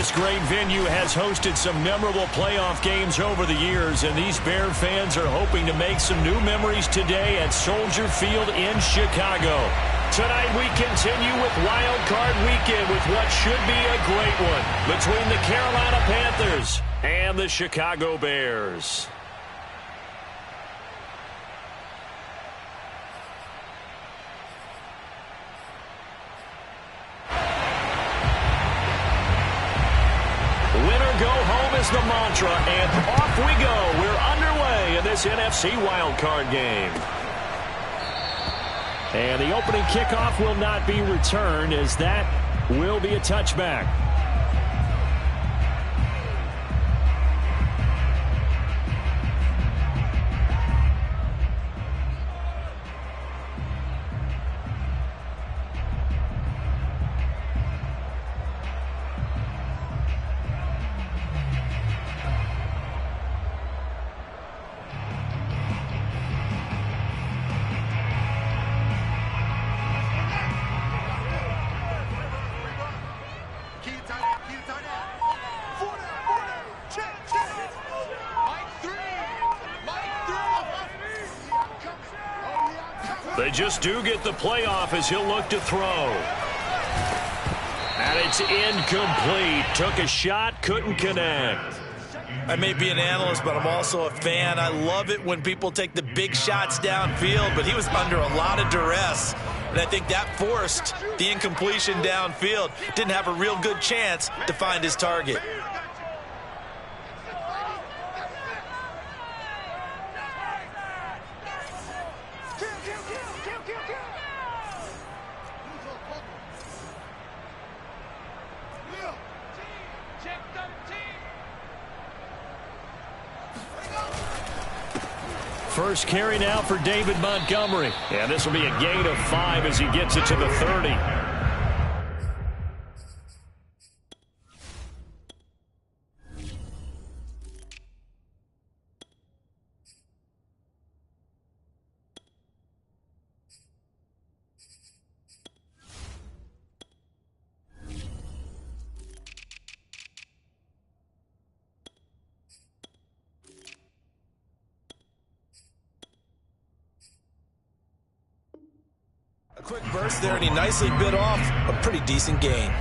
This great venue has hosted some memorable playoff games over the years, and these Bear fans are hoping to make some new memories today at Soldier Field in Chicago. Tonight we continue with Wild Card Weekend with what should be a great one between the Carolina Panthers and the Chicago Bears. Winner go home is the mantra, and off we go. We're underway in this NFC wildcard game. And the opening kickoff will not be returned, as that will be a touchback. They just do get the playoff as he'll look to throw. And it's incomplete. Took a shot, couldn't connect. I may be an analyst, but I'm also a fan. I love it when people take the big shots downfield, but he was under a lot of duress. And I think that forced the incompletion downfield. Didn't have a real good chance to find his target. First carry now for David Montgomery. And this will be a gain of 5 as he gets it to the 30. A quick burst there, and he nicely bit off a pretty decent gain.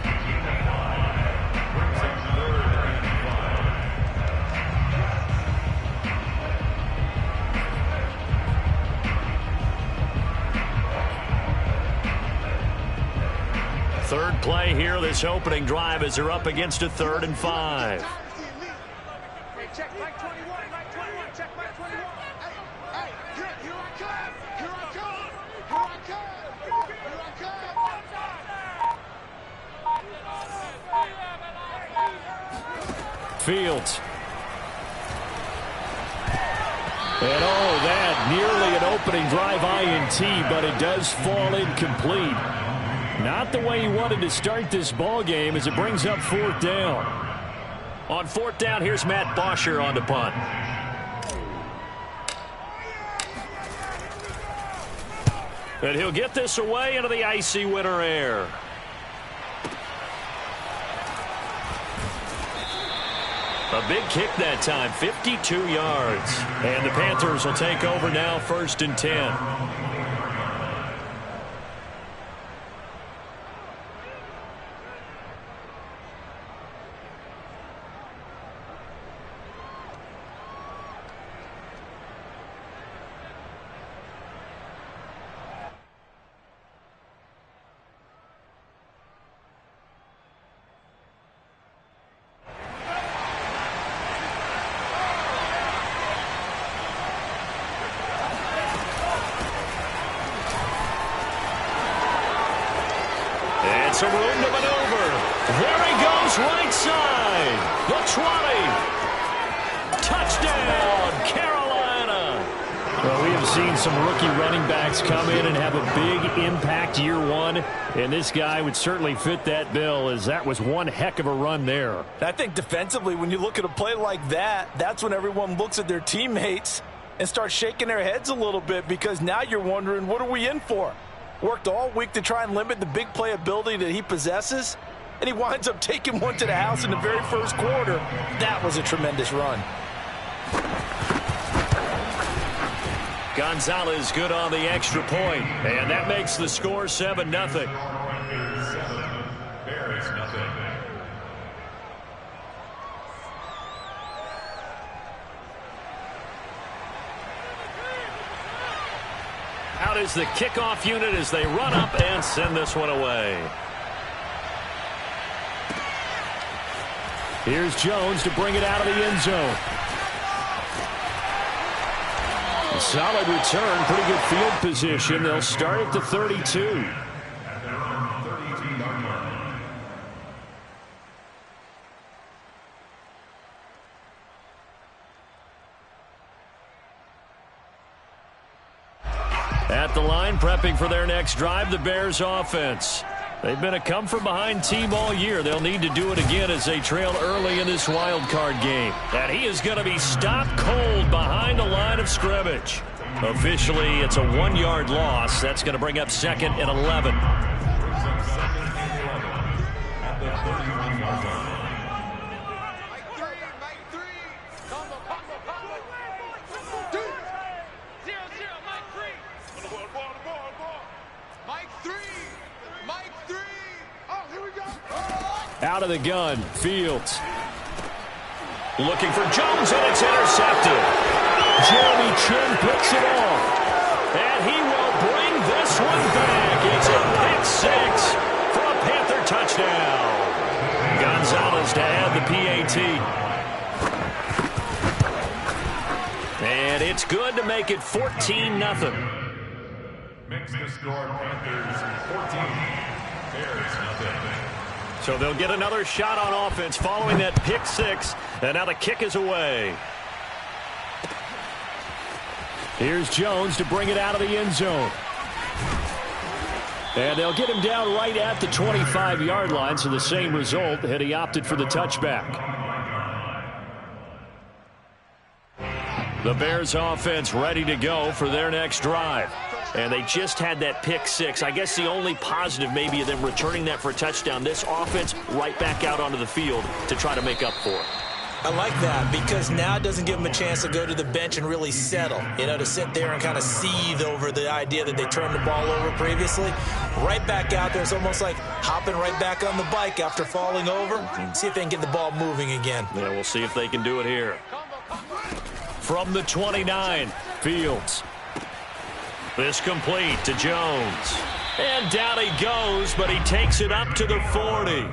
Third play here, this opening drive, as they're up against a 3rd and 5. Check Mike 21, Mike 21, check Mike 21. Hey, here I come, here I come, here I come, here I come. Fields. And oh, that nearly an opening drive INT, but it does fall incomplete. Not the way he wanted to start this ball game as it brings up 4th down. On 4th down, here's Matt Bosher on the punt. And he'll get this away into the icy winter air. A big kick that time, 52 yards. And the Panthers will take over now, 1st and 10. Some room to maneuver. There he goes, right side. The 20. Touchdown, Carolina. Well, we have seen some rookie running backs come in and have a big impact year one, and this guy would certainly fit that bill, as that was one heck of a run there. I think defensively, when you look at a play like that, that's when everyone looks at their teammates and starts shaking their heads a little bit, because now you're wondering, what are we in for? Worked all week to try and limit the big play ability that he possesses. and he winds up taking one to the house in the very first quarter. That was a tremendous run. Gonzalez good on the extra point, and that makes the score 7-0. Bears nothing. Out is the kickoff unit as they run up and send this one away. Here's Jones to bring it out of the end zone. A solid return, pretty good field position. They'll start at the 32. At the line, prepping for their next drive, the Bears offense. They've been a come-from-behind team all year. They'll need to do it again as they trail early in this wild card game. And he is going to be stopped cold behind the line of scrimmage. Officially, it's a 1-yard loss. That's going to bring up 2nd and 11. Out of the gun, Fields. Looking for Jones, and it's intercepted. Jeremy Chin picks it off. And he will bring this one back. It's a pick 6 for a Panther touchdown. Gonzalez to add the PAT. And it's good to make it 14-0. Makes the score Panthers 14, Bears nothing. So they'll get another shot on offense following that pick 6. And now the kick is away. Here's Jones to bring it out of the end zone. And they'll get him down right at the 25-yard line. So the same result, and he opted for the touchback. The Bears offense ready to go for their next drive. And they just had that pick 6. I guess the only positive maybe of them returning that for a touchdown. This offense right back out onto the field to try to make up for it. I like that because now it doesn't give them a chance to go to the bench and really settle. You know, to sit there and kind of seethe over the idea that they turned the ball over previously. Right back out there. It's almost like hopping right back on the bike after falling over. See if they can get the ball moving again. Yeah, we'll see if they can do it here. From the 29, Fields. This complete to Jones. And down he goes, but he takes it up to the 40.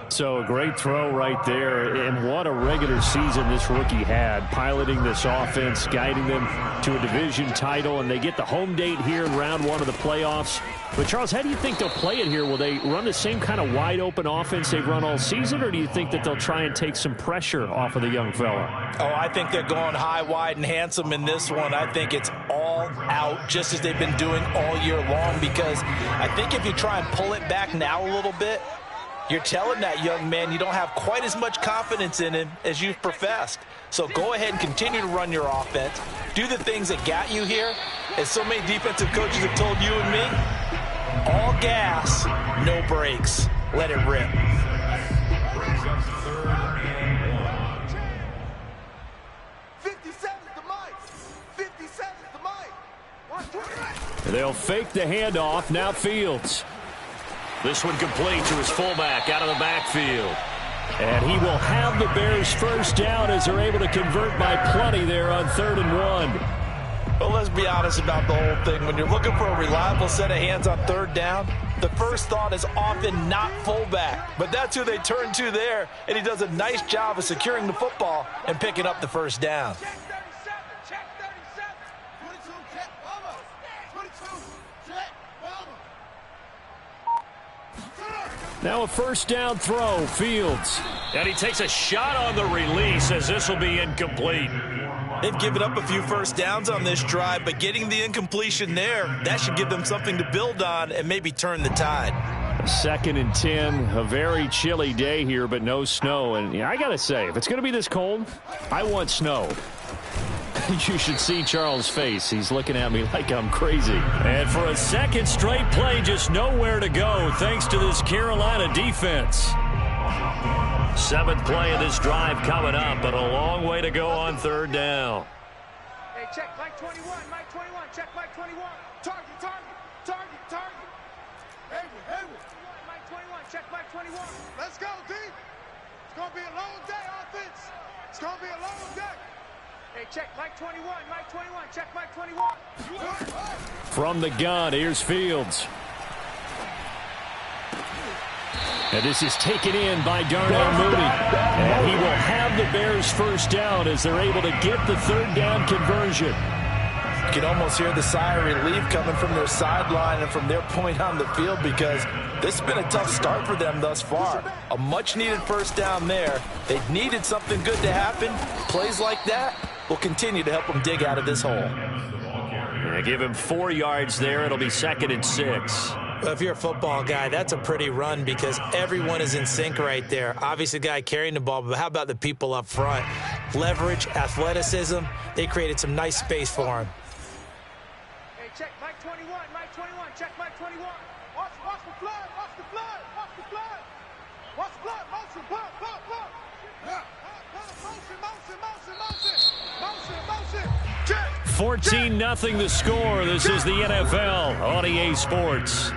So a great throw right there, and what a regular season this rookie had, piloting this offense, guiding them to a division title, and they get the home date here in round 1 of the playoffs. But, Charles, how do you think they'll play it here? Will they run the same kind of wide-open offense they've run all season, or do you think that they'll try and take some pressure off of the young fella? Oh, I think they're going high, wide, and handsome in this one. I think it's all out, just as they've been doing all year long, because I think if you try and pull it back now a little bit, you're telling that young man you don't have quite as much confidence in him as you've professed. So go ahead and continue to run your offense. Do the things that got you here. As so many defensive coaches have told you and me, all gas, no brakes. Let it rip. Brings up 3rd and 1. 57's the mic. 57's the mic. 128. They'll fake the handoff. Now Fields. This one complete to his fullback out of the backfield. And he will have the Bears first down as they're able to convert by plenty there on 3rd and 1. Well, let's be honest about the whole thing. When you're looking for a reliable set of hands on 3rd down, the first thought is often not fullback. But that's who they turn to there, and he does a nice job of securing the football and picking up the first down. Check 37. Check 37. 22. Check Bubba. 22. Check Bubba. Now a first down throw, Fields. And he takes a shot on the release as this will be incomplete. They've given up a few first downs on this drive, but getting the incompletion there, that should give them something to build on and maybe turn the tide. 2nd and 10, a very chilly day here, but no snow. And I got to say, if it's going to be this cold, I want snow. You should see Charles' face. He's looking at me like I'm crazy. And for a second straight play, just nowhere to go thanks to this Carolina defense. 7th play of this drive coming up, but a long way to go on 3rd down. Hey, check Mike 21, Mike 21, check Mike 21. Target, target, target, target. Hayward. Mike 21, check Mike 21. Let's go, D. It's going to be a long day, offense. It's going to be a long day. Hey, check Mike 21, Mike 21, check Mike 21. From the gun, here's Fields. And this is taken in by Darnell Mooney. And he will have the Bears first down as they're able to get the 3rd down conversion. You can almost hear the sigh of relief coming from their sideline and from their point on the field because this has been a tough start for them thus far. A much-needed first down there. They've needed something good to happen. Plays like that will continue to help them dig out of this hole. Yeah, give him 4 yards there. It'll be 2nd and 6. Well, if you're a football guy, that's a pretty run because everyone is in sync right there. Obviously, the guy carrying the ball, but how about the people up front? Leverage, athleticism, they created some nice space for him. Hey, check Mike 21, Mike 21, check Mike 21. Watch the flood, watch the flood, watch the flood. Watch the flood, motion, blood. Motion. Check. 14-0 the score. This is the NFL on EA Sports.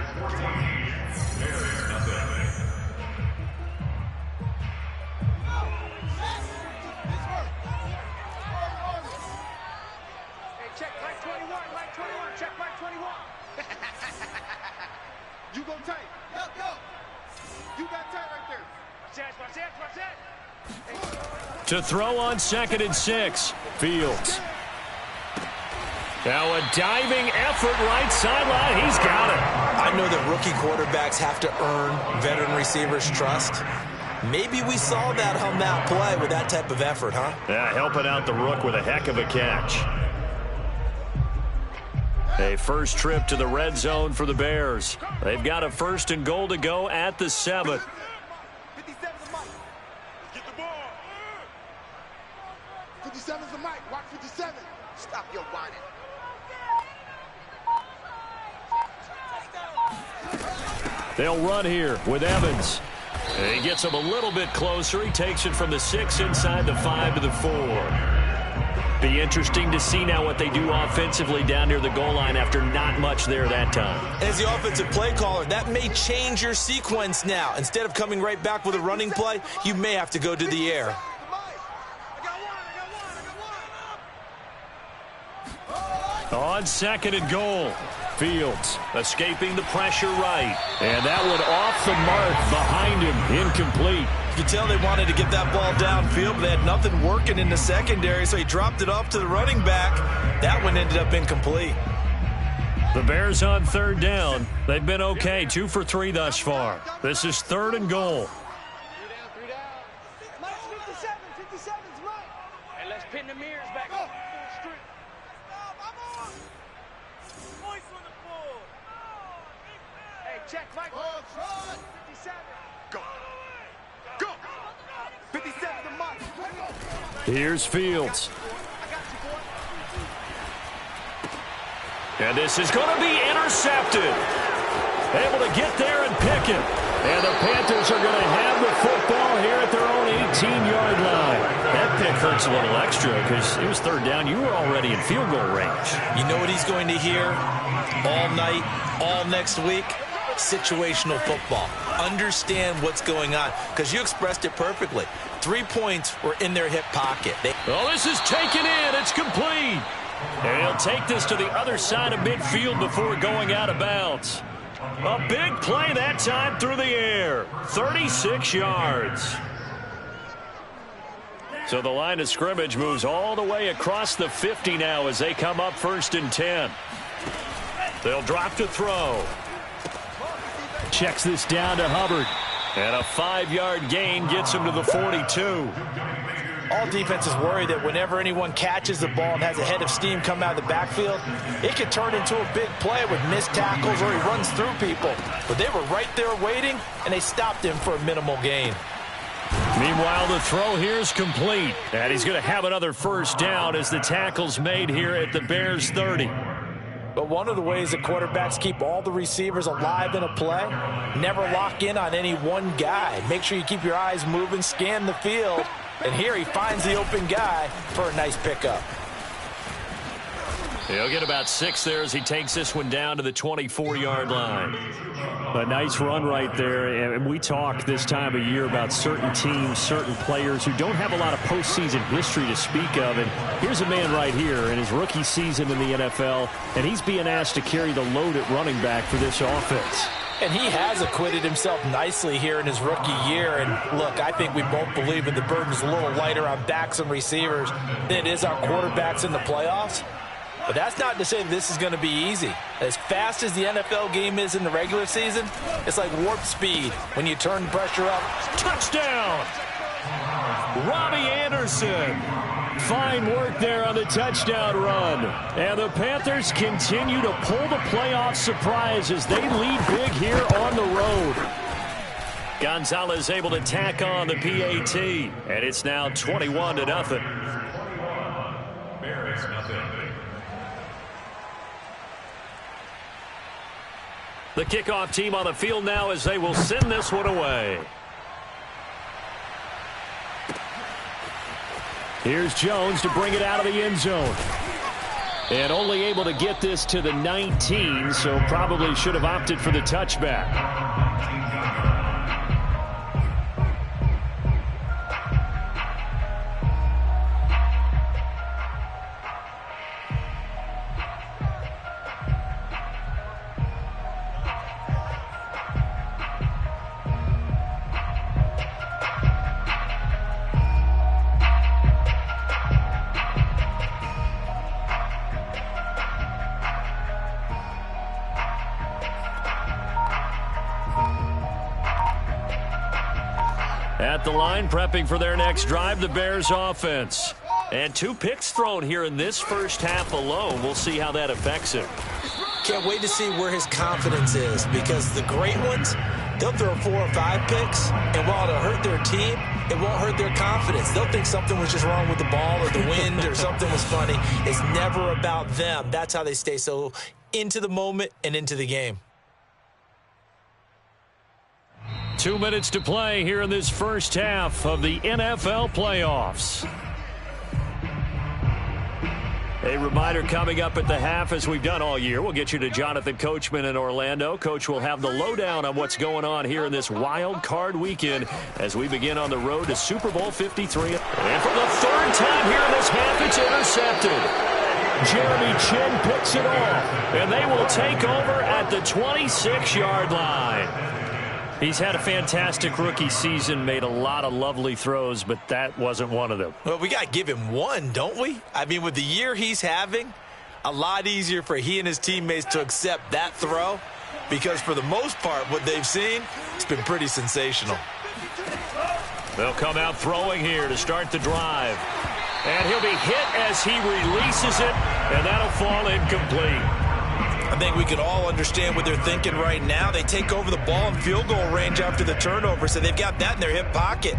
Check Mike 21, Mike 21, check Mike 21. You go tight. Go. You got tight right there. Watch that. To throw on 2nd and 6. Fields. Now a diving effort right sideline. He's got it. I know that rookie quarterbacks have to earn veteran receivers' trust. Maybe we saw that on that play with that type of effort, huh? Yeah, helping out the rook with a heck of a catch. A first trip to the red zone for the Bears. They've got a 1st and goal to go at the 7th. 57's the mic. Get the ball. 57's the mic. Watch 57. Stop your whining. They'll run here with Evans. And he gets him a little bit closer. He takes it from the 6 inside the 5 to the 4. Be interesting to see now what they do offensively down near the goal line after not much there that time. As the offensive play caller, that may change your sequence now. Instead of coming right back with a running play, you may have to go to the air. On 2nd and goal. Fields escaping the pressure right. And that one off the mark behind him. Incomplete. You could tell they wanted to get that ball downfield, but they had nothing working in the secondary, so he dropped it off to the running back. That one ended up incomplete. The Bears on 3rd down. They've been okay, 2 for 3 thus far. This is 3rd and goal. 3 down. Mike 57's right. Hey, let's pin the mirrors back up. Hey, check Mike. 57. Go. 57 the Mike. Here's Fields. And this is going to be intercepted. Able to get there and pick it. And the Panthers are going to have the football here at their own 18-yard line. That pick hurts a little extra because it was 3rd down. You were already in field goal range. You know what he's going to hear all night, all next week? Situational football. Understand what's going on because you expressed it perfectly. 3 points were in their hip pocket. Well, this is taken in. It's complete. And he'll take this to the other side of midfield before going out of bounds. A big play that time through the air. 36 yards. So the line of scrimmage moves all the way across the 50 now as they come up 1st and 10. They'll drop to throw. Checks this down to Hubbard. And a 5-yard gain gets him to the 42. All defenses worry that whenever anyone catches the ball and has a head of steam come out of the backfield, it could turn into a big play with missed tackles or he runs through people. But they were right there waiting, and they stopped him for a minimal gain. Meanwhile, the throw here is complete. And he's going to have another first down as the tackle's made here at the Bears 30. But one of the ways that quarterbacks keep all the receivers alive in a play, never lock in on any one guy. Make sure you keep your eyes moving, scan the field, and here he finds the open guy for a nice pickup. He'll get about 6 there as he takes this one down to the 24-yard line. A nice run right there, and we talk this time of year about certain teams, certain players who don't have a lot of postseason history to speak of, and here's a man right here in his rookie season in the NFL, and he's being asked to carry the load at running back for this offense. And he has acquitted himself nicely here in his rookie year. And look, I think we both believe that the burden's a little lighter on backs and receivers than it is on quarterbacks in the playoffs. But that's not to say this is going to be easy. As fast as the NFL game is in the regular season, it's like warp speed when you turn the pressure up. Touchdown! Robbie Anderson. Fine work there on the touchdown run. And the Panthers continue to pull the playoff surprise as they lead big here on the road. Gonzalez able to tack on the PAT. And it's now 21-0. Bears nothing. The kickoff team on the field now as they will send this one away. Here's Jones to bring it out of the end zone. And only able to get this to the 19, so probably should have opted for the touchback. At the line, prepping for their next drive, the Bears offense. And 2 picks thrown here in this first half alone. We'll see how that affects him. Can't wait to see where his confidence is, because the great ones, they'll throw 4 or 5 picks, and while it'll hurt their team, it won't hurt their confidence. They'll think something was just wrong with the ball or the wind or something was funny. It's never about them. That's how they stay so into the moment and into the game. 2 minutes to play here in this first half of the NFL playoffs. A reminder coming up at the half, as we've done all year. We'll get you to Jonathan Coachman in Orlando. Coach will have the lowdown on what's going on here in this wild card weekend as we begin on the road to Super Bowl 53. And for the 3rd time here in this half, it's intercepted. Jeremy Chin picks it off, and they will take over at the 26-yard line. He's had a fantastic rookie season, made a lot of lovely throws, but that wasn't one of them. Well, we got to give him one, don't we? I mean, with the year he's having, a lot easier for he and his teammates to accept that throw, because for the most part, what they've seen, it's been pretty sensational. They'll come out throwing here to start the drive. And he'll be hit as he releases it, and that'll fall incomplete. I think we can all understand what they're thinking right now. They take over the ball in field goal range after the turnover, so they've got that in their hip pocket.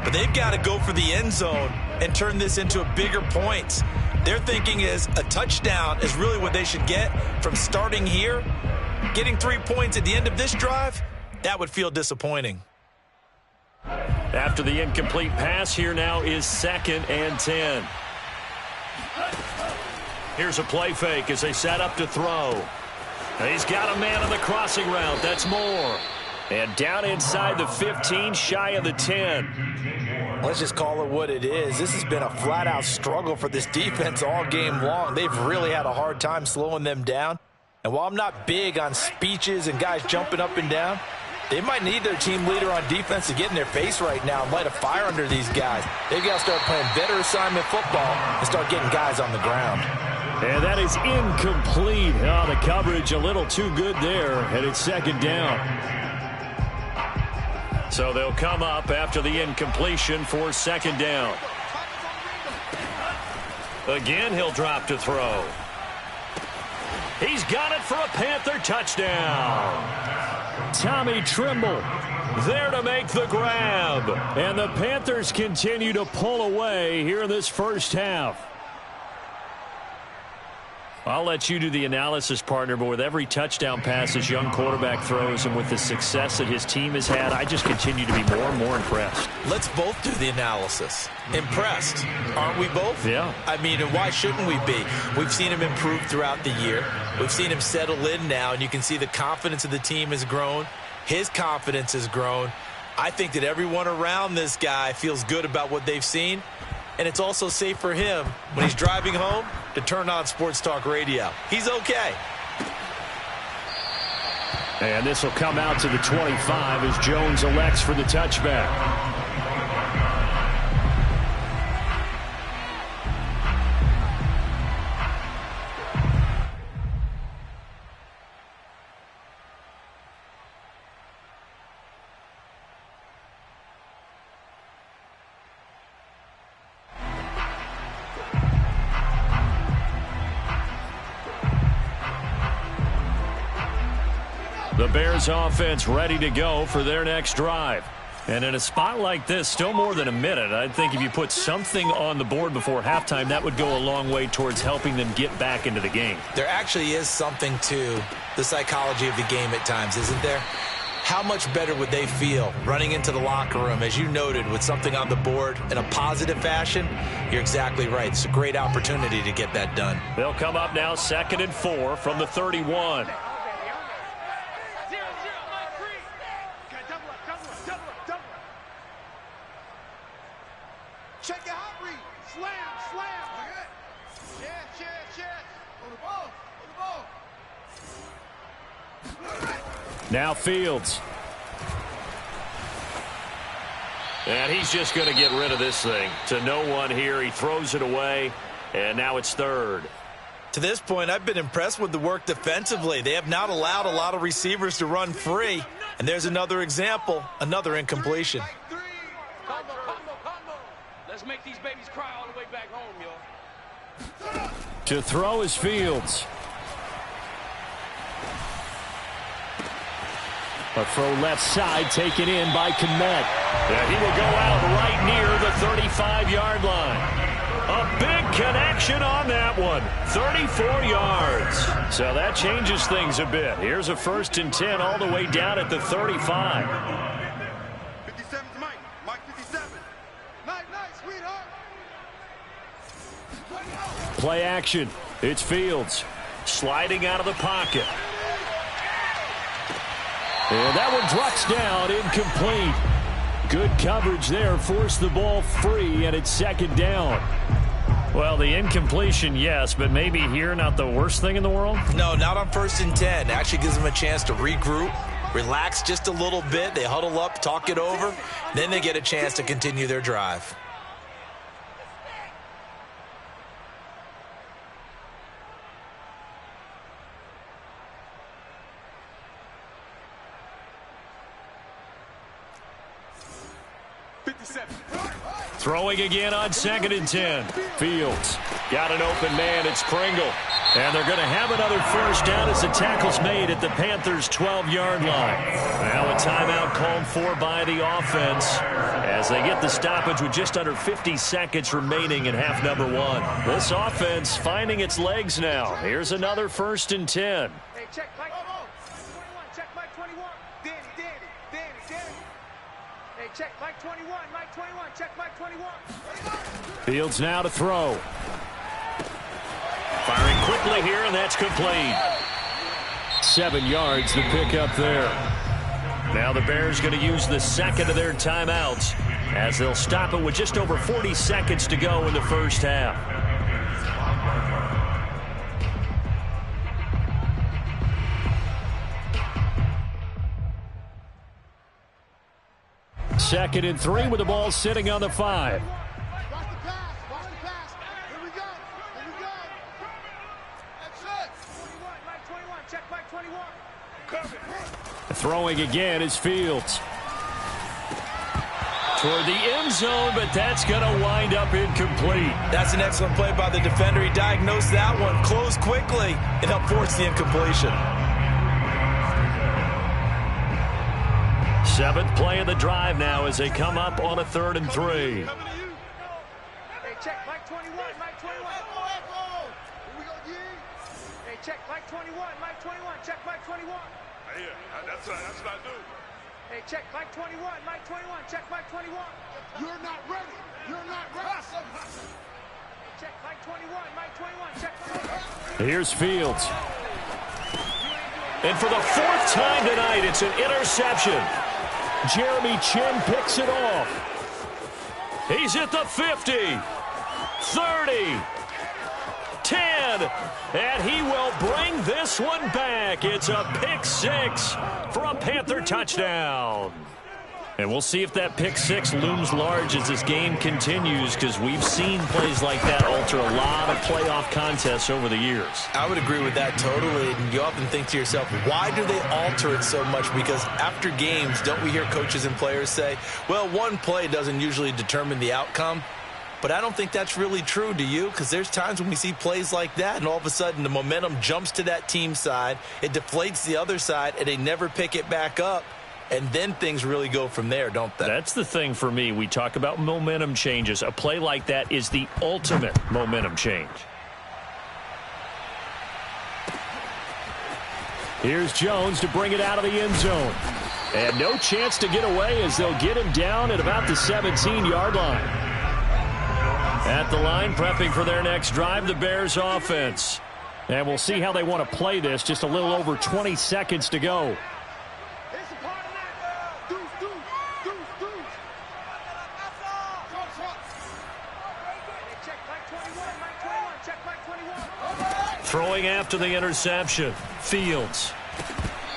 But they've got to go for the end zone and turn this into a bigger point. Their thinking is a touchdown is really what they should get from starting here. Getting 3 points at the end of this drive, that would feel disappointing. After the incomplete pass, here now is 2nd and 10. Here's a play fake as they set up to throw. He's got a man on the crossing route. That's Moore. And down inside the 15, shy of the 10. Let's just call it what it is. This has been a flat-out struggle for this defense all game long. They've really had a hard time slowing them down. And while I'm not big on speeches and guys jumping up and down, they might need their team leader on defense to get in their face right now and light a fire under these guys. They've got to start playing better assignment football and start getting guys on the ground. And that is incomplete. Oh, the coverage a little too good there, and it's 2nd down. So they'll come up after the incompletion for 2nd down. Again, he'll drop to throw. He's got it for a Panther touchdown. Tommy Trimble there to make the grab. And the Panthers continue to pull away here in this first half. I'll let you do the analysis, partner, but with every touchdown pass this young quarterback throws and with the success that his team has had, I just continue to be more and more impressed. Let's both do the analysis. Impressed, aren't we both? Yeah. I mean, and why shouldn't we be? We've seen him improve throughout the year. We've seen him settle in now, and you can see the confidence of the team has grown. His confidence has grown. I think that everyone around this guy feels good about what they've seen. And it's also safe for him when he's driving home to turn on Sports Talk Radio. He's okay. And this will come out to the 25 as Jones elects for the touchback. The Bears offense ready to go for their next drive. And in a spot like this, still more than a minute, I think if you put something on the board before halftime, that would go a long way towards helping them get back into the game. There actually is something to the psychology of the game at times, isn't there? How much better would they feel running into the locker room, as you noted, with something on the board in a positive fashion? You're exactly right. It's a great opportunity to get that done. They'll come up now 2nd and 4 from the 31. Check your hot read. Slam, slam. Yes. On the ball. Now Fields. And he's just going to get rid of this thing. To no one here. He throws it away. And now it's 3rd. To this point, I've been impressed with the work defensively. They have not allowed a lot of receivers to run free. And there's another example, another incompletion. Combo. Let's make these babies cry all the way back home, yo. To throw is Fields. A throw left side taken in by Kmet. And he will go out right near the 35-yard line. A big connection on that one. 34 yards. So that changes things a bit. Here's a 1st and 10 all the way down at the 35. 57's Mike. Mike 57. Night, sweetheart. Play action. It's Fields. Sliding out of the pocket. And that one drops down, incomplete. Good coverage there, forced the ball free, and it's 2nd down. Well, the incompletion, yes, but maybe here not the worst thing in the world? No, not on 1st and 10. Actually gives them a chance to regroup, relax just a little bit. They huddle up, talk it over. Then they get a chance to continue their drive. Throwing again on 2nd and 10. Fields got an open man. It's Pringle. And they're going to have another 1st down as the tackle's made at the Panthers' 12-yard line. Now a timeout called for by the offense as they get the stoppage with just under 50 seconds remaining in half number 1. This offense finding its legs now. Here's another 1st and 10. Hey, check Mike 21. Check Mike 21. Danny. Hey, check Mike 21. Mike 21. Check Mike 21. Fields now to throw. Firing quickly here, and that's complete. 7 yards to pick up there. Now the Bears going to use the 2nd of their timeouts as they'll stop it with just over 40 seconds to go in the first half. Second and 3 with the ball sitting on the 5. Watch the pass. Here we go. That's it. 21. Mike 21. Check Mike 21. Throwing again is Fields. toward the end zone, but that's going to wind up incomplete. That's an excellent play by the defender. He diagnosed that one, closed quickly, and helped force the incompletion. 7th play of the drive now as they come up on a 3rd and 3. Hey, check, Mike 21, Mike 21. Here we go, Hey, check, Mike 21, Mike 21. Check, Mike 21. Yeah, that's what I do. Hey, check, Mike 21, Mike 21. Check, Mike 21. You're not ready. You're not ready. Hey, check, Mike 21, Mike 21. Check, Mike 21. Here's Fields. And for the 4th time tonight, it's an interception. Jeremy Chin picks it off. He's at the 50, 30, 10, and he will bring this one back. It's a pick 6 for a Panther touchdown. And we'll see if that pick 6 looms large as this game continues, because we've seen plays like that alter a lot of playoff contests over the years. I would agree with that totally. And you often think to yourself, why do they alter it so much? Because after games, don't we hear coaches and players say, well, one play doesn't usually determine the outcome? But I don't think that's really true, do you? Because there's times when we see plays like that, and all of a sudden the momentum jumps to that team side, it deflates the other side, and they never pick it back up. And then things really go from there, don't they? That's the thing for me. We talk about momentum changes. A play like that is the ultimate momentum change. Here's Jones to bring it out of the end zone. And no chance to get away as they'll get him down at about the 17-yard line. At the line, prepping for their next drive, the Bears offense. And we'll see how they want to play this. Just a little over 20 seconds to go. Throwing after the interception, Fields.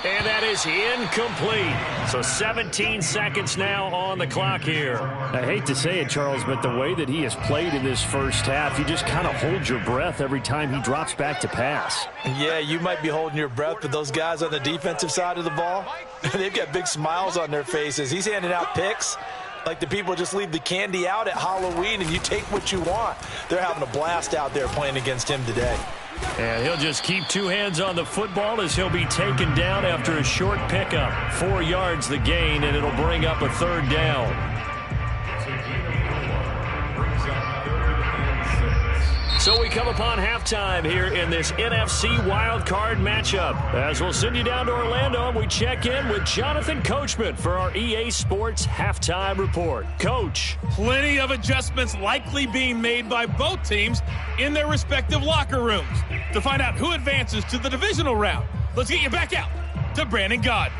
And that is incomplete. So 17 seconds now on the clock here. I hate to say it, Charles, but the way that he has played in this first half, you just kind of hold your breath every time he drops back to pass. Yeah, you might be holding your breath, but those guys on the defensive side of the ball, they've got big smiles on their faces. He's handing out picks like the people just leave the candy out at Halloween and you take what you want. They're having a blast out there playing against him today. And he'll just keep 2 hands on the football as he'll be taken down after a short pickup. 4 yards the gain, and it'll bring up a 3rd down. So we come upon halftime here in this NFC wildcard matchup. As we'll send you down to Orlando, and we check in with Jonathan Coachman for our EA Sports Halftime Report. Coach. Plenty of adjustments likely being made by both teams in their respective locker rooms. To find out who advances to the divisional round, let's get you back out to Brandon Gaudin.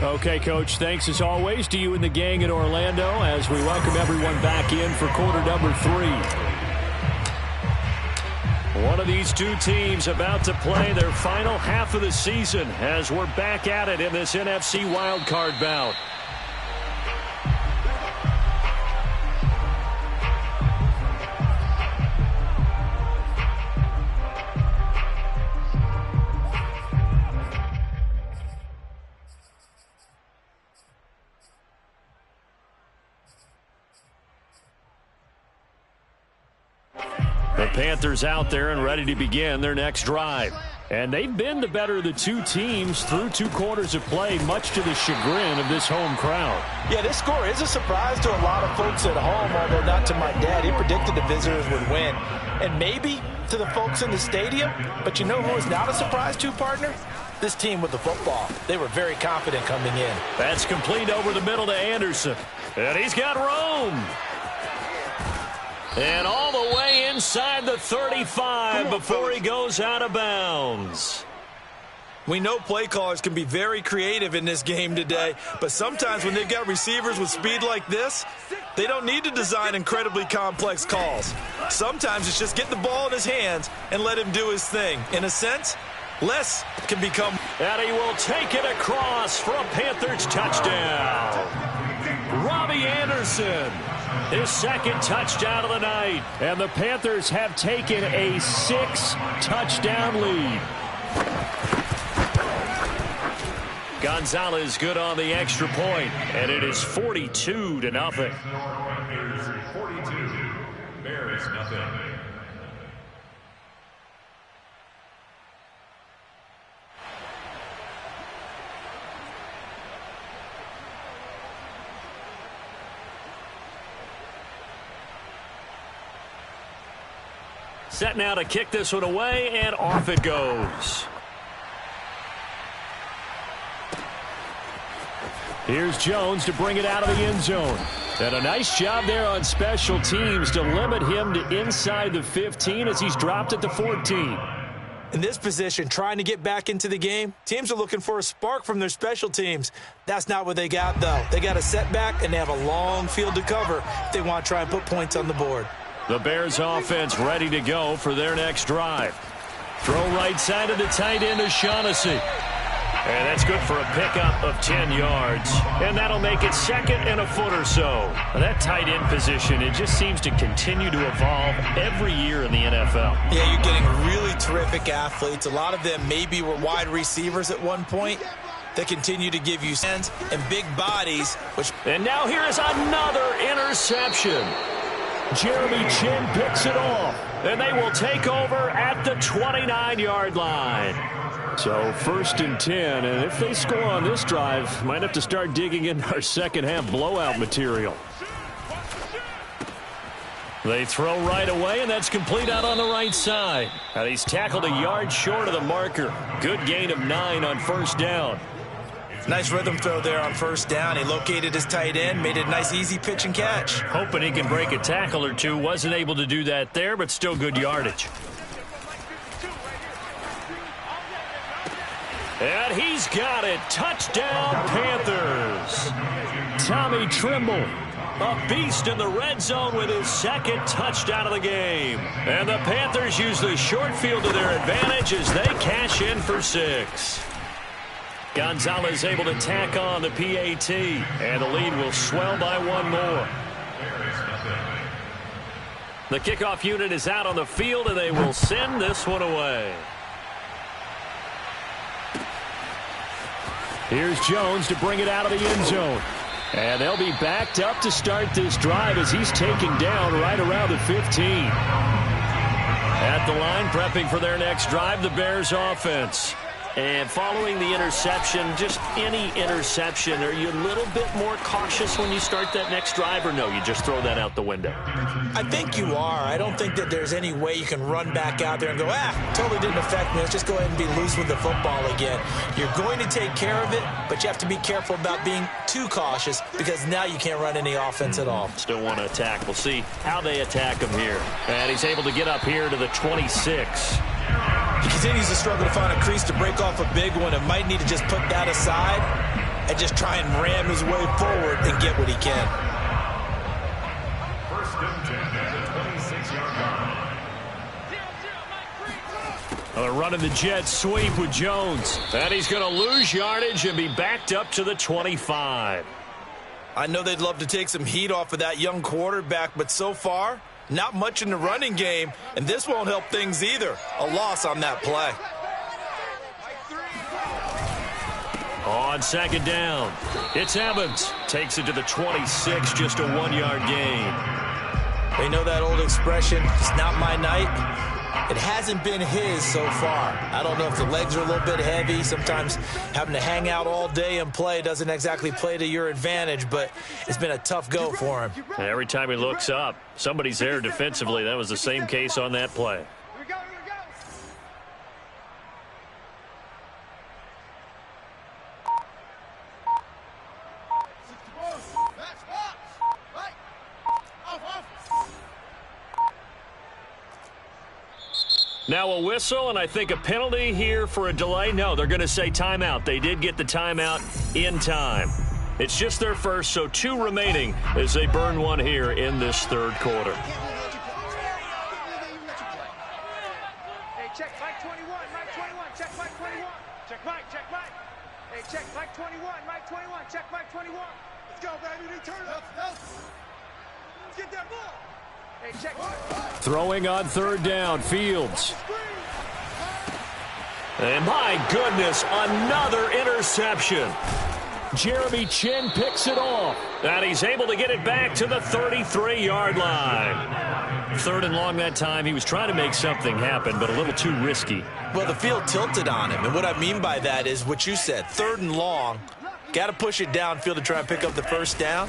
Okay, Coach, thanks as always to you and the gang in Orlando as we welcome everyone back in for quarter number 3. One of these two teams about to play their final half of the season as we're back at it in this NFC wildcard bout. The Panthers out there and ready to begin their next drive. And they've been the better of the two teams through 2 quarters of play, much to the chagrin of this home crowd. Yeah, this score is a surprise to a lot of folks at home, although not to my dad. He predicted the visitors would win. And maybe to the folks in the stadium. But you know who is not a surprise to, partner? This team with the football. They were very confident coming in. That's complete over the middle to Anderson. And he's got Rome. And all the way inside the 35 before he goes out of bounds. We know play callers can be very creative in this game today, but sometimes when they've got receivers with speed like this, they don't need to design incredibly complex calls. Sometimes it's just get the ball in his hands and let him do his thing. In a sense, less can become. And he will take it across for a Panthers touchdown. Robbie Anderson. His 2nd touchdown of the night. And the Panthers have taken a 6-touchdown lead. Gonzalez good on the extra point, and it is 42-0. Panthers 42, Bears nothing. Set now to kick this one away, and off it goes. Here's Jones to bring it out of the end zone. And a nice job there on special teams to limit him to inside the 15 as he's dropped at the 14. In this position, trying to get back into the game, teams are looking for a spark from their special teams. That's not what they got, though. They got a setback, and they have a long field to cover if they want to try and put points on the board. The Bears offense ready to go for their next drive. Throw right side of the tight end to Shaughnessy. And that's good for a pickup of 10 yards. And that'll make it second and a foot or so. That tight end position, it just seems to continue to evolve every year in the NFL. Yeah, you're getting really terrific athletes. A lot of them maybe were wide receivers at one point. They continue to give you hands and big bodies. And now here is another interception. Jeremy Chin picks it off, and they will take over at the 29-yard line. So 1st and 10, and if they score on this drive, might have to start digging in our second-half blowout material. They throw right away, and that's complete out on the right side. And he's tackled a yard short of the marker. Good gain of 9 on 1st down. Nice rhythm throw there on 1st down. He located his tight end, made it a nice easy pitch and catch. Hoping he can break a tackle or two. Wasn't able to do that there, but still good yardage. And he's got it. Touchdown, Panthers. Tommy Trimble, a beast in the red zone with his second touchdown of the game. And the Panthers use the short field to their advantage as they cash in for 6. Gonzalez able to tack on the PAT, and the lead will swell by 1 more. The kickoff unit is out on the field, and they will send this one away. Here's Jones to bring it out of the end zone. And they'll be backed up to start this drive as he's taken down right around the 15. At the line, prepping for their next drive, the Bears offense. And following the interception, just any interception, are you a little bit more cautious when you start that next drive, or no, you just throw that out the window? I think you are. I don't think that there's any way you can run back out there and go, totally didn't affect me. Let's just go ahead and be loose with the football again. You're going to take care of it, but you have to be careful about being too cautious because now you can't run any offense at all. Still want to attack. We'll see how they attack him here. And he's able to get up here to the 26. He continues to struggle to find a crease to break off a big one and might need to just put that aside and just try and ram his way forward and get what he can. 1st and 10 at the 26-yard line. They're running the jet sweep with Jones. And he's going to lose yardage and be backed up to the 25. I know they'd love to take some heat off of that young quarterback, but so far, not much in the running game, and this won't help things either. A loss on that play. On 2nd down, it's Evans. Takes it to the 26, just a 1-yard gain. They know that old expression, it's not my night. It hasn't been his so far. I don't know if the legs are a little bit heavy. Sometimes having to hang out all day and play doesn't exactly play to your advantage, but it's been a tough go for him. And every time he looks up, somebody's there defensively. That was the same case on that play. Now a whistle, and I think a penalty here for a delay. No, they're going to say timeout. They did get the timeout in time. It's just their first, so 2 remaining as they burn one here in this 3rd quarter. Hey, check Mike 21, Mike 21, check Mike 21. Check Mike. Hey, check Mike 21, Mike 21, check Mike 21. Let's go, baby, they turn up. Let's get that ball. Hey, check. Throwing on 3rd down, Fields. And my goodness, another interception. Jeremy Chin picks it off, and he's able to get it back to the 33-yard line. 3rd and long that time. He was trying to make something happen, but a little too risky. Well, the field tilted on him, and what I mean by that is what you said, 3rd and long. Got to push it downfield to try and pick up the first down.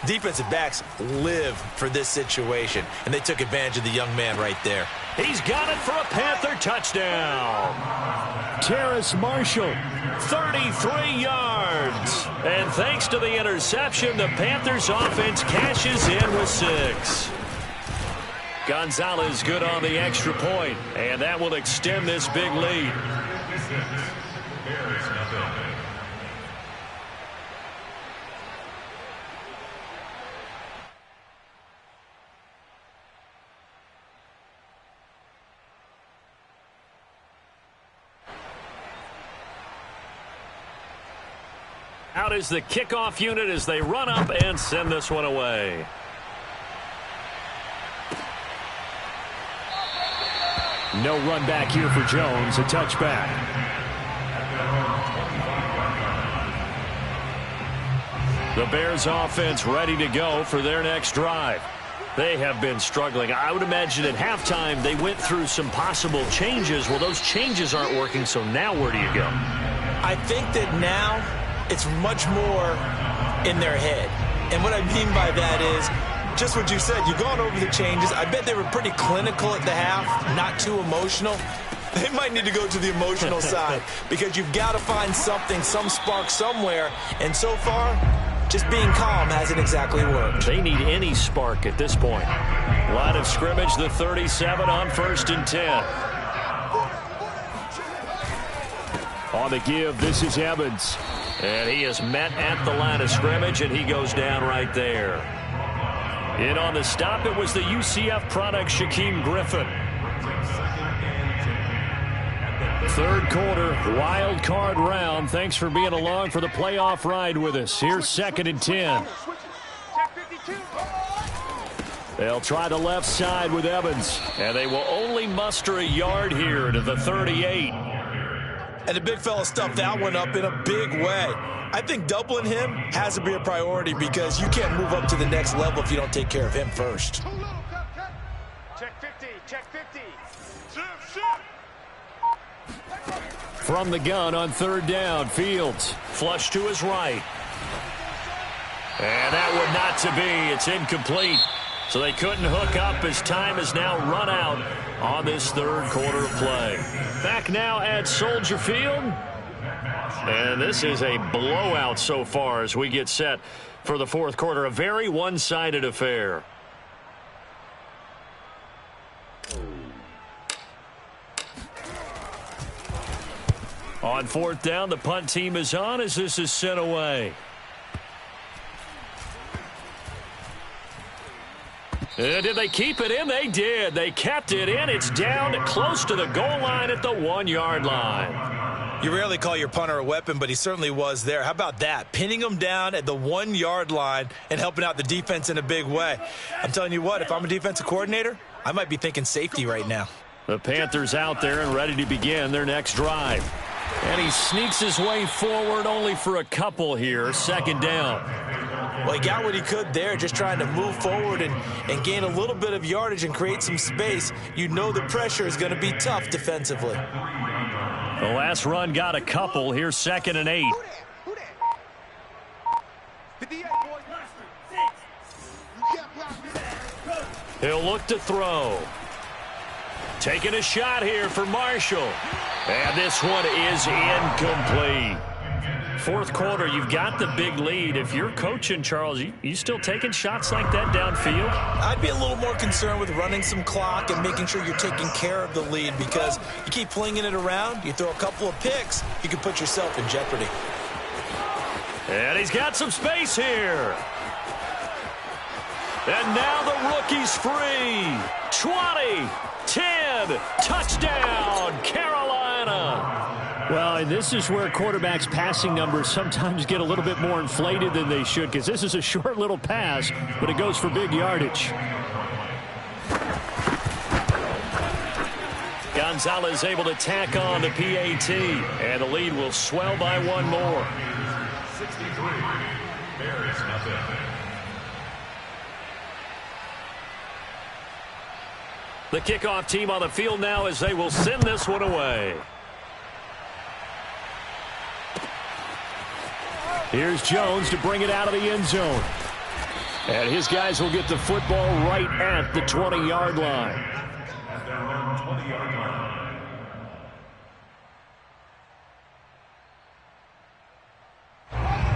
Defensive backs live for this situation, and they took advantage of the young man right there. He's got it for a Panther touchdown. Terrace Marshall, 33 yards. And thanks to the interception, the Panthers offense cashes in with 6. Gonzalez good on the extra point, and that will extend this big lead. Out is the kickoff unit as they run up and send this one away. No run back here for Jones, a touchback. The Bears offense ready to go for their next drive. They have been struggling. I would imagine at halftime they went through some possible changes. Well, those changes aren't working, so now where do you go? I think that now it's much more in their head. And what I mean by that is just what you said. You've gone over the changes. I bet they were pretty clinical at the half, not too emotional. They might need to go to the emotional side because you've got to find something, some spark somewhere. And so far, just being calm hasn't exactly worked. They need any spark at this point. Line of scrimmage, the 37 on 1st and 10. On the give, this is Evans. And he is met at the line of scrimmage, and he goes down right there. In on the stop, it was the UCF product, Shaquem Griffin. 3rd quarter, wild card round. Thanks for being along for the playoff ride with us. Here's 2nd and 10. They'll try the left side with Evans, and they will only muster a yard here to the 38. And the big fella stuffed that one up in a big way. I think doubling him has to be a priority because you can't move up to the next level if you don't take care of him first. Check 50, check 50. From the gun on 3rd down, Fields flush to his right. And that would not to be. It's incomplete. So they couldn't hook up as time has now run out on this 3rd quarter of play. Back now at Soldier Field. And this is a blowout so far as we get set for the 4th quarter. A very one-sided affair. On 4th down, the punt team is on as this is sent away. Did they keep it in? They did. They kept it in. It's down close to the goal line at the 1-yard line. You rarely call your punter a weapon, but he certainly was there. How about that? Pinning him down at the 1-yard line and helping out the defense in a big way. I'm telling you what, if I'm a defensive coordinator, I might be thinking safety right now. The Panthers out there and ready to begin their next drive. And he sneaks his way forward only for a couple here. 2nd down. Well, he got what he could there, just trying to move forward and gain a little bit of yardage and create some space. You know the pressure is going to be tough defensively. The last run got a couple. Here's 2nd and 8. He'll look to throw. Taking a shot here for Marshall. And this one is incomplete. 4th quarter, you've got the big lead. If you're coaching, Charles, you still taking shots like that downfield? I'd be a little more concerned with running some clock and making sure you're taking care of the lead because you keep flinging it around, you throw a couple of picks, you can put yourself in jeopardy. And he's got some space here. And now the rookie's free. 20, 10, touchdown, Carolina. Well, and this is where quarterbacks' passing numbers sometimes get a little bit more inflated than they should because this is a short little pass, but it goes for big yardage. Gonzalez able to tack on the PAT, and the lead will swell by one more. 63, Bears nothing. The kickoff team on the field now as they will send this one away. Here's Jones to bring it out of the end zone. And his guys will get the football right at the 20-yard line. At their own 20-yard line.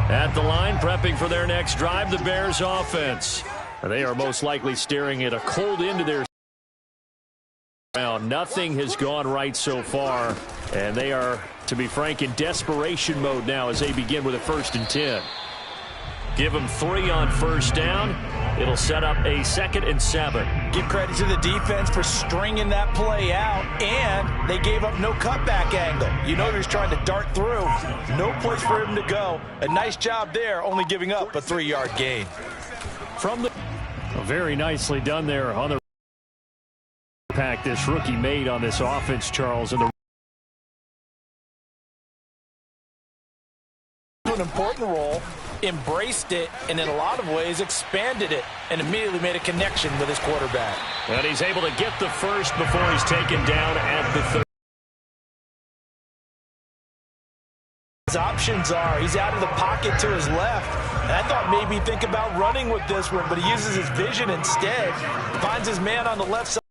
At the line, prepping for their next drive, the Bears offense. They are most likely staring at a cold end to their round. Nothing has gone right so far, and they are, to be frank, in desperation mode now as they begin with a 1st and 10. Give them 3 on first down. It'll set up a 2nd and 7. Give credit to the defense for stringing that play out, and they gave up no cutback angle. You know he was trying to dart through. No place for him to go. A nice job there, only giving up a 3-yard gain. From the very nicely done there on the impact this rookie made on this offense, Charles, and an important role, embraced it, and in a lot of ways expanded it, and immediately made a connection with his quarterback. And he's able to get the first before he's taken down at the 30. His options are he's out of the pocket to his left, and I thought maybe he'd think about running with this one, but he uses his vision instead, finds his man on the left side.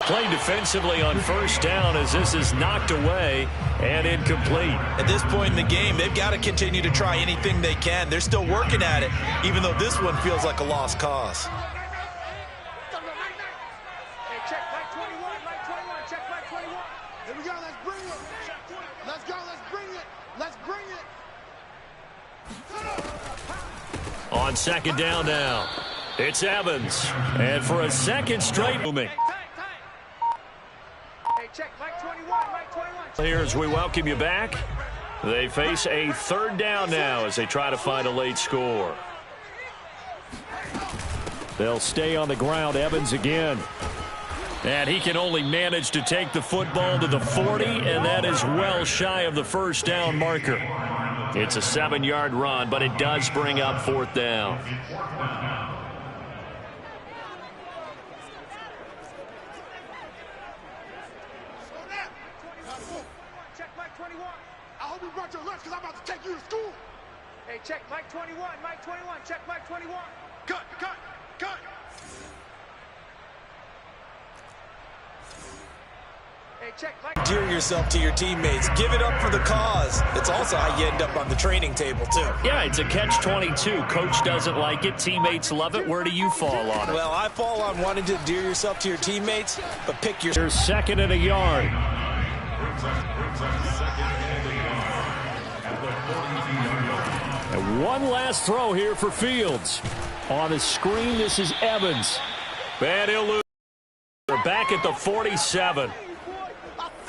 Play defensively on first down as this is knocked away and incomplete. At this point in the game, they've got to continue to try anything they can. They're still working at it, even though this one feels like a lost cause. Hey, check Mike 21, Mike 21, check Mike 21. Here we go, let's bring it. Let's go, let's bring it. Let's bring it. On 2nd down now, it's Evans. And for a second straight moving. Check Mike 21, Mike 21. Here as we welcome you back. They face a 3rd down now as they try to find a late score. They'll stay on the ground. Evans again. And he can only manage to take the football to the 40, and that is well shy of the first down marker. It's a 7-yard run, but it does bring up 4th down. Hey, check Mike 21, Mike 21, check Mike 21. Cut, cut, cut. Hey, check Mike. Endear yourself to your teammates. Give it up for the cause. It's also how you end up on the training table, too. Yeah, it's a catch-22. Coach doesn't like it. Teammates love it. Where do you fall on it? Well, I fall on wanting to endear yourself to your teammates, but pick your... There's 2nd and a yard. And one last throw here for Fields. On the screen, this is Evans. And he'll lose. They're back at the 47.